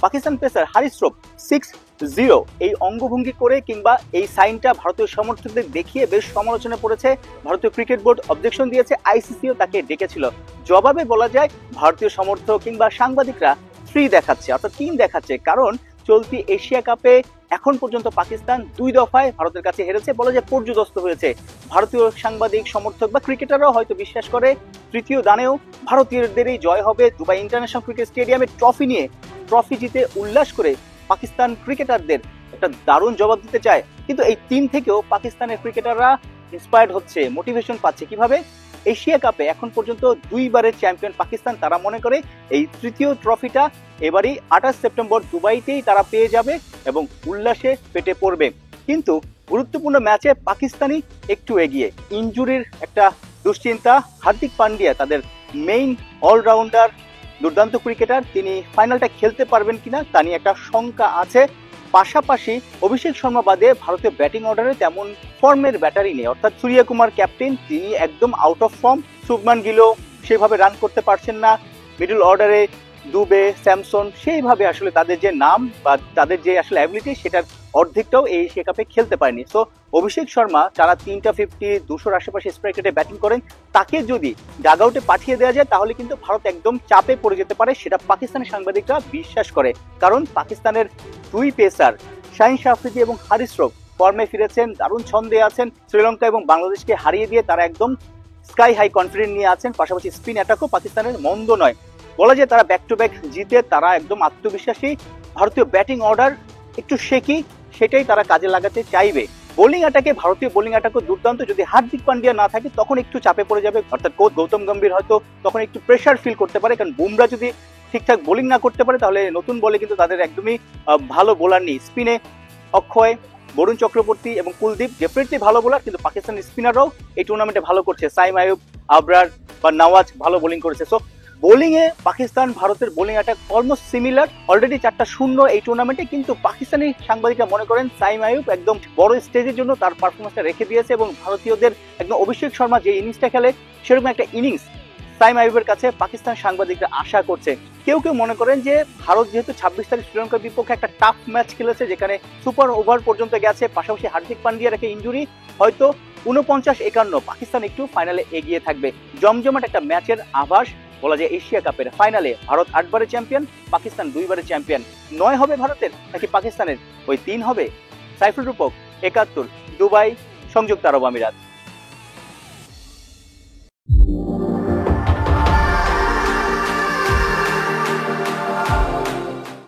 Pakistan pacer হারিস রৌফ 6-0 এই অঙ্গভঙ্গি করে কিংবা এই সাইনটা ভারতীয় সমর্থকদের দেখিয়ে বেশ সমালোচনা পড়েছে। ভারতীয় ক্রিকেট বোর্ড অবজেকশন দিয়েছে, আইসিসিও তাকে ডেকেছিল। জবাবে বলা যায় ভারতীয় সমর্থক কিংবা সাংবাদিকরা 3 দেখাচ্ছে, অর্থাৎ 3 দেখাচ্ছে, কারণ চলতি এশিয়া কাপে এখন পর্যন্ত পাকিস্তান 2 দফায় ভারতের কাছে হেরেছে, বলা যায় পর্যুদস্ত হয়েছে। ভারতীয় সাংবাদিক, সমর্থক বা ক্রিকেটাররাও হয়তো বিশ্বাস করে তৃতীয় দানেও ভারতীয়দেরই জয় হবে। দুবাই ইন্টারন্যাশনাল ক্রিকেট স্টেডিয়ামে ট্রফি জিতে উল্লাস করে পাকিস্তান ক্রিকেটারদের একটা দারুণ জবাব দিতে চায়। কিন্তু এই 3 থেকেও পাকিস্তানের ক্রিকেটাররা ইন্সপায়ার্ড হচ্ছে, মোটিভেশন পাচ্ছে। কিভাবে? এশিয়া কাপে এখন পর্যন্ত 2 বারের চ্যাম্পিয়ন পাকিস্তান, তারা মনে করে এই তৃতীয় ট্রফিটা এবারই 28 সেপ্টেম্বর দুবাইতেই তারা পেয়ে যাবে এবং উল্লাসে পেটে পড়বে। কিন্তু গুরুত্বপূর্ণ ম্যাচে পাকিস্তানি একটু এগিয়ে, ইনজুরির একটা দুশ্চিন্তা। হার্দিক পান্ডিয়া তাদের মেইন অলরাউন্ডার, দুর্দান্ত ক্রিকেটার, তিনি ফাইনালটা খেলতে পারবেন কিনা তা নিয়ে একটা শঙ্কা আছে। পাশাপাশি অভিষেক শর্মা বাদে ভারতীয় ব্যাটিং অর্ডারে তেমন ফর্মের ব্যাটারি নেই, অর্থাৎ সূর্যকুমার ক্যাপ্টেন, তিনি একদম আউট অফ ফর্ম। শুভমান গিলও সেভাবে রান করতে পারছেন না। মিডল অর্ডারে দুবে, স্যামসন সেইভাবে আসলে তাদের যে নাম বা তাদের যে আসলে অ্যাবিলিটি সেটার অর্ধেকটাও এই এশিয়া কাপে খেলতে পারেনি। সো অভিষেক শর্মা যারা 3টা 50, 200-র আশেপাশে স্ট্রাইক রেটে ব্যাটিং করেন, তাকে যদি ডাগ আউটে পাঠিয়ে দেওয়া যায় তাহলে কিন্তু ভারত একদম চাপে পড়ে যেতে পারে, সেটা পাকিস্তানের সাংবাদিকরা বিশ্বাস করে। কারণ পাকিস্তানের 2 পেসার শাহিন শাহ আফ্রিদি এবং হারিস রৌফ ফর্মে ফিরেছেন, দারুণ ছন্দে আছেন। শ্রীলঙ্কা এবং বাংলাদেশকে হারিয়ে দিয়ে তারা একদম স্কাই হাই কনফিডেন্ট নিয়ে আছেন। পাশাপাশি স্পিন অ্যাটাকও পাকিস্তানের মন্দ নয়, বলা যায় তারা ব্যাক টু ব্যাক জিতে তারা একদম আত্মবিশ্বাসী। ভারতীয় ব্যাটিং অর্ডার একটু শেকি, সেটাই তারা কাজে লাগাতে চাইবে। বোলিং অ্যাটাকে, ভারতীয় বোলিং অ্যাটাকও দুর্দান্ত। যদি হার্দিক পান্ডিয়া না থাকে তখন একটু চাপে পড়ে যাবে, অর্থাৎ কোচ গৌতম গম্ভীর হয়তো তখন একটু প্রেশার ফিল করতে পারে, কারণ বুমরা যদি ঠিকঠাক বোলিং না করতে পারে তাহলে নতুন বলে কিন্তু তাদের একদমই ভালো বোলার নেই। স্পিনে অক্ষয়, বরুণ চক্রবর্তী এবং কুলদীপ ডেফিনেটলি ভালো বোলার, কিন্তু পাকিস্তানি স্পিনাররাও এই টুর্নামেন্টে ভালো করছে। সাইম আইয়ুব, আবরার বা নওয়াজ ভালো বোলিং করেছে। সো বোলিং এ পাকিস্তান ভারতের bowling attack almost similar, already 4টা 0 এই টুর্নামেন্টে। কিন্তু পাকিস্তানি সাংবাদিকরা মনে করেন সাইম আইয়ুব একদম বড় স্টেজের জন্য তার পারফরমেন্সটা রেখে দিয়েছে এবং ভারতীয়দের একদম অভিষেক শর্মা যে ইনিংসটা খেলে সেরকম একটা ইনিংস সাইম আইয়ুবের কাছে পাকিস্তান সাংবাদিকরা আশা করছে। কেউ কেউ মনে করেন যে ভারত যেহেতু 26 তারিখ শ্রীলঙ্কার বিপক্ষে একটা টাফ ম্যাচ খেলেছে যেখানে সুপার ওভার পর্যন্ত গেছে, পাশাপাশি হার্দিক পান্ডিয়ার একটা ইনজুরি, হয়তো 49-51 পাকিস্তান একটু ফাইনালে এগিয়ে থাকবে। জমজমাট একটা ম্যাচের আভাস। বলা যায় এশিয়া কাপের ফাইনালে ভারত 8 বারের চ্যাম্পিয়ন, পাকিস্তান 2 বারের চ্যাম্পিয়ন। 9 হবে ভারতের নাকি পাকিস্তানের? ওই 3 হবে। সাইফুল রূপক, 71, দুবাই, সংযুক্ত আরব আমিরাত।